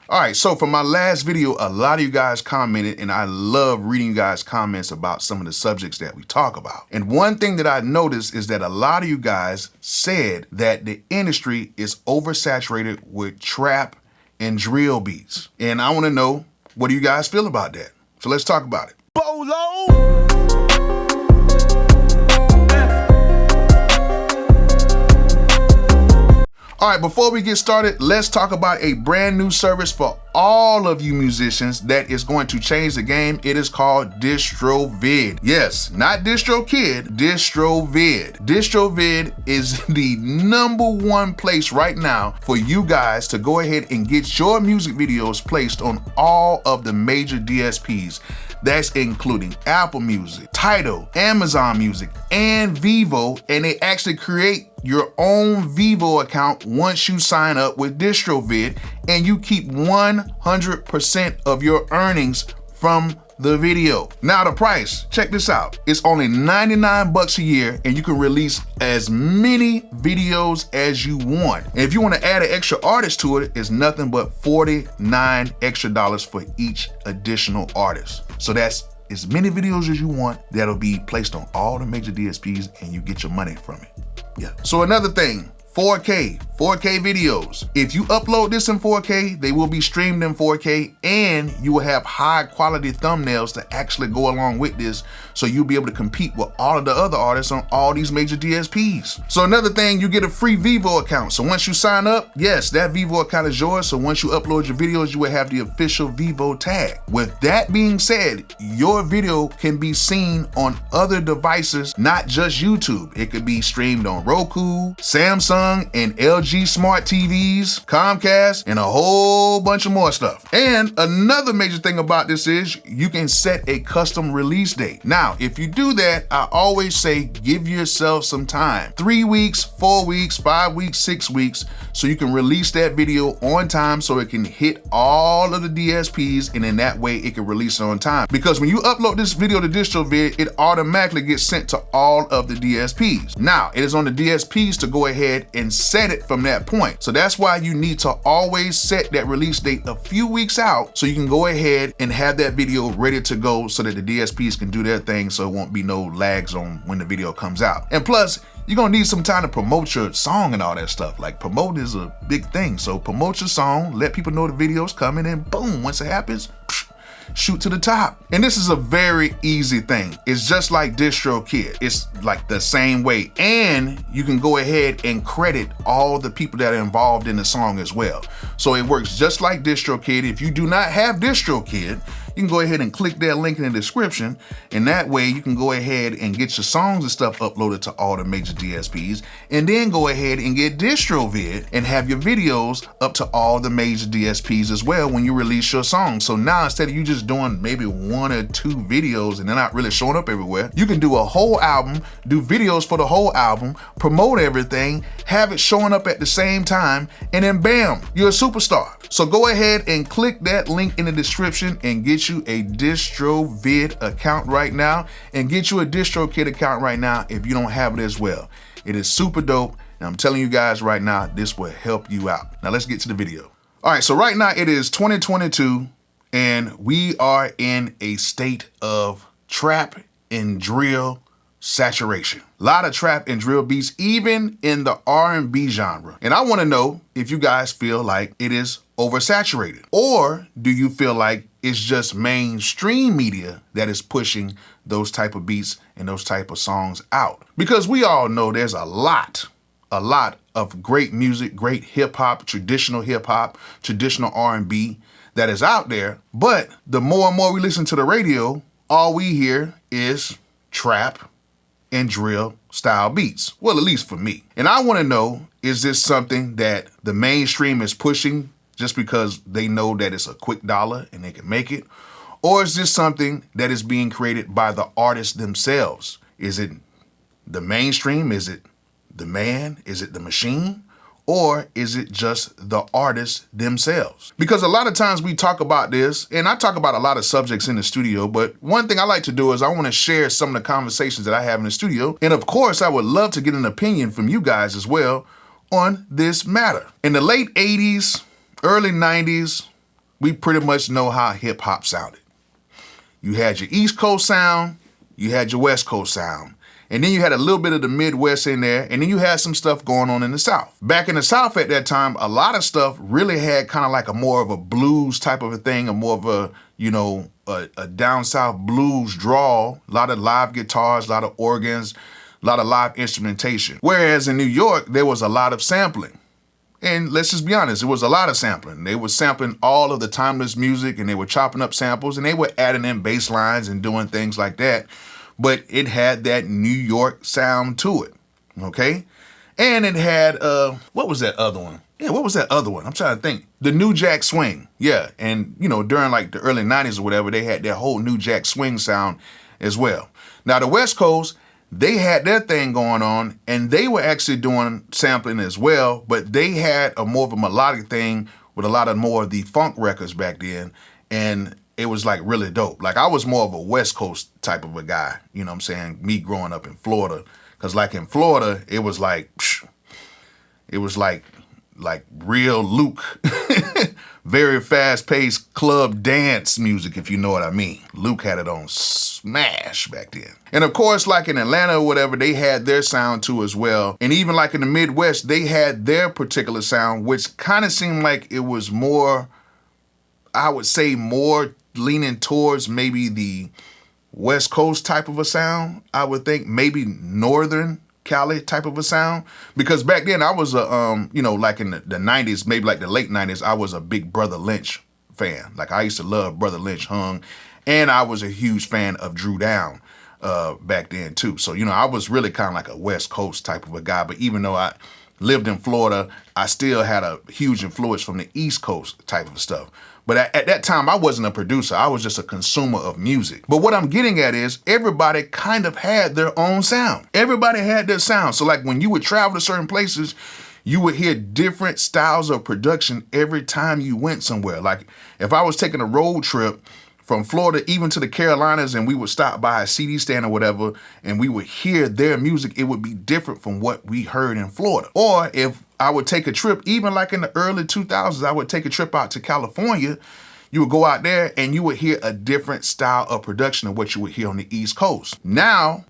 All right, so for my last video, a lot of you guys commented, and I love reading you guys' comments about some of the subjects that we talk about. And one thing that I noticed is that a lot of you guys said that the industry is oversaturated with trap and drill beats. And I want to know, what do you guys feel about that? So let's talk about it. Bolo! All right, before we get started, let's talk about a brand new service for all of you musicians that is going to change the game. It is called DistroVid. Yes, not DistroKid, DistroVid. DistroVid is the #1 place right now for you guys to go ahead and get your music videos placed on all of the major DSPs. That's including Apple Music, Tidal, Amazon Music, and Vivo, and they actually create your own Vivo account once you sign up with DistroVid, and you keep 100% of your earnings from the video. Now the price, check this out. It's only 99 bucks a year, and you can release as many videos as you want. And if you want to add an extra artist to it, it's nothing but $49 extra for each additional artist. So that's as many videos as you want that'll be placed on all the major DSPs, and you get your money from it. Yeah. So another thing, 4K videos. If you upload this in 4K, they will be streamed in 4K, and you will have high quality thumbnails to actually go along with this, so you'll be able to compete with all of the other artists on all these major DSPs. So another thing, you get a free Vivo account. So once you sign up, yes, that Vivo account is yours. So once you upload your videos, you will have the official Vivo tag. With that being said, your video can be seen on other devices, not just YouTube. It could be streamed on Roku, Samsung, and LG smart TVs, Comcast, and a whole bunch of more stuff. And another major thing about this is you can set a custom release date. Now, if you do that, I always say give yourself some time. 3 weeks, 4 weeks, 5 weeks, 6 weeks, so you can release that video on time so it can hit all of the DSPs, and in that way it can release it on time. Because when you upload this video to DistroVid, it automatically gets sent to all of the DSPs. Now, it is on the DSPs to go ahead and set it from that point. So that's why you need to always set that release date a few weeks out, so you can go ahead and have that video ready to go so that the DSPs can do their thing, so it won't be no lags on when the video comes out. And plus, you're gonna need some time to promote your song and all that stuff. Like, promote is a big thing. So promote your song, let people know the video's coming, and boom, once it happens, shoot to the top. And this is a very easy thing. It's just like DistroKid. It's like the same way. And you can go ahead and credit all the people that are involved in the song as well. So it works just like DistroKid. If you do not have DistroKid, you can go ahead and click that link in the description, and that way you can go ahead and get your songs and stuff uploaded to all the major DSPs, and then go ahead and get DistroVid and have your videos up to all the major DSPs as well when you release your song. So now, instead of you just doing maybe 1 or 2 videos and they're not really showing up everywhere, you can do a whole album, do videos for the whole album, promote everything, have it showing up at the same time, and then bam, you're a superstar. So go ahead and click that link in the description and get you a DistroVid account right now, and get you a DistroKid account right now if you don't have it as well. It is super dope, and I'm telling you guys right now, this will help you out. Now let's get to the video. All right, so right now it is 2022, and we are in a state of trap and drill saturation. A lot of trap and drill beats, even in the R&B genre. And I want to know if you guys feel like it is oversaturated, or do you feel like it's just mainstream media that is pushing those type of beats and those type of songs out? Because we all know there's a lot of great music, great hip hop, traditional R&B that is out there. But the more and more we listen to the radio, all we hear is trap and drill style beats. Well, at least for me. And I want to know, is this something that the mainstream is pushing just because they know that it's a quick dollar and they can make it? Or is this something that is being created by the artists themselves? Is it the mainstream? Is it the man? Is it the machine? Or is it just the artists themselves? Because a lot of times we talk about this, and I talk about a lot of subjects in the studio, but one thing I like to do is I want to share some of the conversations that I have in the studio. And of course, I would love to get an opinion from you guys as well on this matter. In the late 80s, early 90s, we pretty much know how hip hop sounded. You had your East Coast sound, you had your West Coast sound, and then you had a little bit of the Midwest in there, and then you had some stuff going on in the South. Back in the South at that time, a lot of stuff really had kind of like a more of a blues type of a thing, a more of a, you know, a down South blues drawl, a lot of live guitars, a lot of organs, a lot of live instrumentation. Whereas in New York, there was a lot of sampling. And let's just be honest, it was a lot of sampling. They were sampling all of the timeless music, and they were chopping up samples, and they were adding in bass lines and doing things like that. But it had that New York sound to it, okay? And it had, what was that other one? Yeah, what was that other one? I'm trying to think. The New Jack Swing, yeah. And, you know, during like the early 90s or whatever, they had that whole New Jack Swing sound as well. Now, the West Coast, they had their thing going on, and they were actually doing sampling as well, but they had a more of a melodic thing with a lot of more of the funk records back then, and it was like really dope. Like I was more of a West Coast type of a guy, you know what I'm saying? Me growing up in Florida, because like in Florida, it was like real Luke, very fast-paced club dance music, if you know what I mean. Luke had it on smash back then. And of course, like in Atlanta or whatever, they had their sound too as well. And even like in the Midwest, they had their particular sound, which kind of seemed like it was more, I would say more leaning towards maybe the West Coast type of a sound. I would think maybe Northern Cali type of a sound, because back then I was a you know, like in the 90s, maybe like the late 90s, I was a big Brother Lynch fan. Like I used to love Brother Lynch Hung, and I was a huge fan of Drew Down back then too. So, you know, I was really kind of like a West Coast type of a guy, but even though I lived in Florida, I still had a huge influence from the East Coast type of stuff. But at that time, I wasn't a producer. I was just a consumer of music. But what I'm getting at is everybody kind of had their own sound. Everybody had their sound. So like when you would travel to certain places, you would hear different styles of production every time you went somewhere. Like if I was taking a road trip from Florida even to the Carolinas, and we would stop by a CD stand or whatever, and we would hear their music, it would be different from what we heard in Florida. Or if I would take a trip, even like in the early 2000s, I would take a trip out to California, you would go out there and you would hear a different style of production of what you would hear on the East Coast. Now,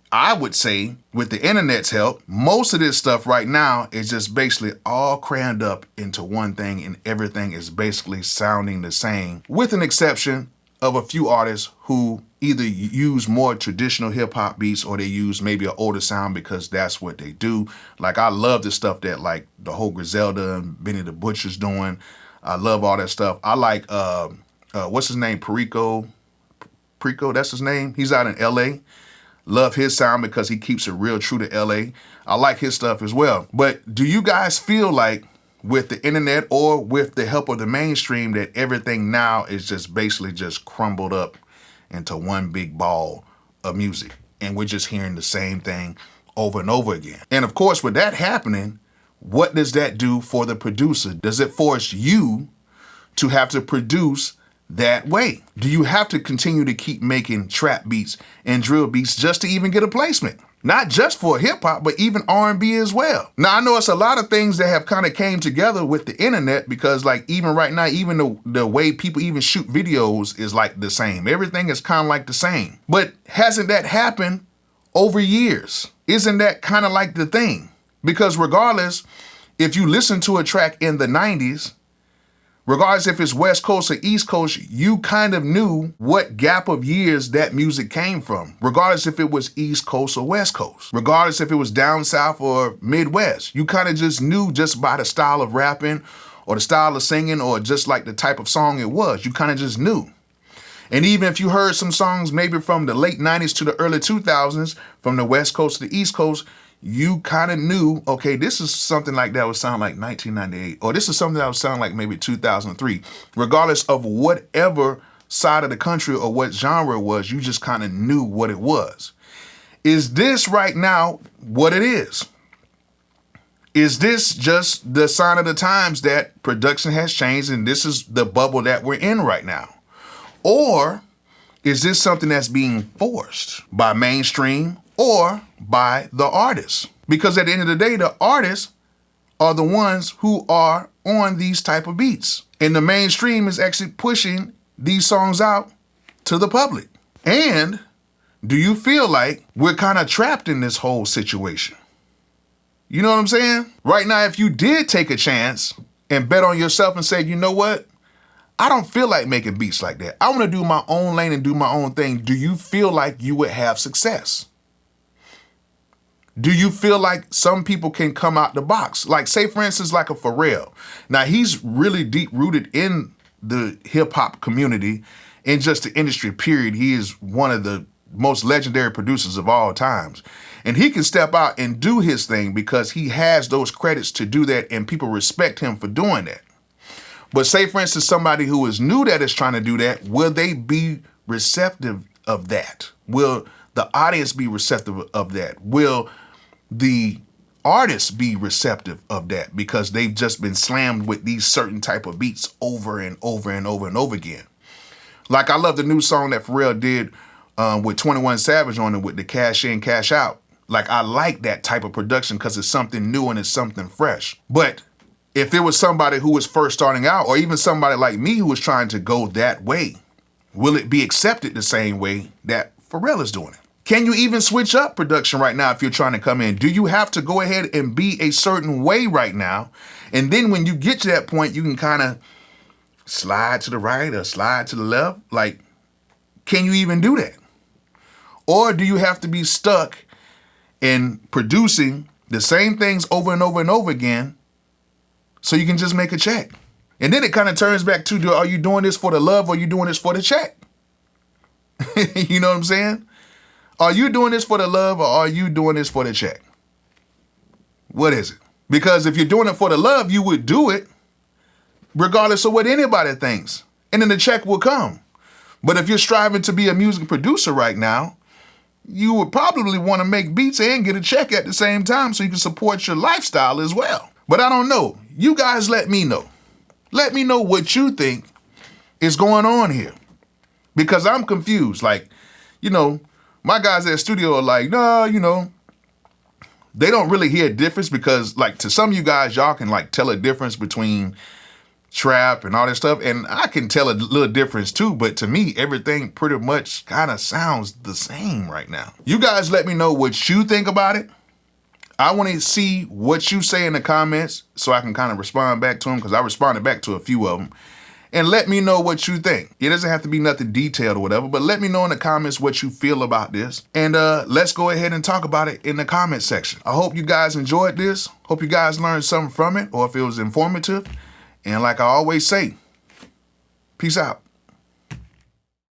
I would say, with the internet's help, most of this stuff right now is just basically all crammed up into one thing, and everything is basically sounding the same, with an exception of a few artists who either use more traditional hip hop beats, or they use maybe an older sound because that's what they do. Like I love the stuff that like the whole Griselda and Benny the Butcher's doing. I love all that stuff. I like, what's his name? Perico, that's his name. He's out in LA. Love his sound because he keeps it real true to LA. I like his stuff as well. But do you guys feel like with the internet or with the help of the mainstream that everything now is just basically just crumbled up into one big ball of music, and we're just hearing the same thing over and over again? And of course, with that happening, what does that do for the producer? Does it force you to have to produce that way? Do you have to continue to keep making trap beats and drill beats just to even get a placement? Not just for hip hop, but even R&B as well. Now, I know it's a lot of things that have kind of came together with the internet, because like even right now, even the way people even shoot videos is like the same. Everything is kind of like the same. But hasn't that happened over years? Isn't that kind of like the thing? Because regardless, if you listen to a track in the 90s, regardless if it's West Coast or East Coast, you kind of knew what gap of years that music came from, regardless if it was East Coast or West Coast, regardless if it was down South or Midwest. You kind of just knew just by the style of rapping or the style of singing or just like the type of song it was. You kind of just knew. And even if you heard some songs maybe from the late 90s to the early 2000s, from the West Coast to the East Coast, you kind of knew, okay, this is something like that would sound like 1998, or this is something that would sound like maybe 2003. Regardless of whatever side of the country or what genre it was, you just kind of knew what it was. Is this right now what it is? Is this just the sign of the times that production has changed and this is the bubble that we're in right now? Or is this something that's being forced by mainstream or by the artists? Because at the end of the day, the artists are the ones who are on these type of beats. And the mainstream is actually pushing these songs out to the public. And do you feel like we're kind of trapped in this whole situation? You know what I'm saying? Right now, if you did take a chance and bet on yourself and say, you know what? I don't feel like making beats like that. I want to do my own lane and do my own thing. Do you feel like you would have success? Do you feel like some people can come out the box? Like, say, for instance, like a Pharrell. Now, he's really deep rooted in the hip hop community and just the industry, period. He is one of the most legendary producers of all times. And he can step out and do his thing because he has those credits to do that and people respect him for doing that. But say, for instance, somebody who is new that is trying to do that, will they be receptive of that? Will the audience be receptive of that? Will the artists be receptive of that because they've just been slammed with these certain type of beats over and over and over and over again? Like, I love the new song that Pharrell did with 21 Savage on it with the Cash In, Cash Out. Like, I like that type of production because it's something new and it's something fresh. But if it was somebody who was first starting out, or even somebody like me who was trying to go that way, will it be accepted the same way that Pharrell is doing it? Can you even switch up production right now if you're trying to come in? Do you have to go ahead and be a certain way right now? And then when you get to that point, you can kind of slide to the right or slide to the left. Like, can you even do that? Or do you have to be stuck in producing the same things over and over and over again so you can just make a check? And then it kind of turns back to, are you doing this for the love or are you doing this for the check? You know what I'm saying? Are you doing this for the love or are you doing this for the check? What is it? Because if you're doing it for the love, you would do it regardless of what anybody thinks. And then the check will come. But if you're striving to be a music producer right now, you would probably want to make beats and get a check at the same time so you can support your lifestyle as well. But I don't know. You guys let me know. Let me know what you think is going on here. Because I'm confused. Like, you know, my guys at the studio are like, no, you know, they don't really hear a difference because, like, to some of you guys, y'all can, like, tell a difference between trap and all that stuff. And I can tell a little difference too, but to me, everything pretty much kind of sounds the same right now. You guys let me know what you think about it. I want to see what you say in the comments so I can kind of respond back to them because I responded back to a few of them. And let me know what you think. It doesn't have to be nothing detailed or whatever, but let me know in the comments what you feel about this. And let's go ahead and talk about it in the comment section. I hope you guys enjoyed this. Hope you guys learned something from it or if it was informative. And like I always say, peace out.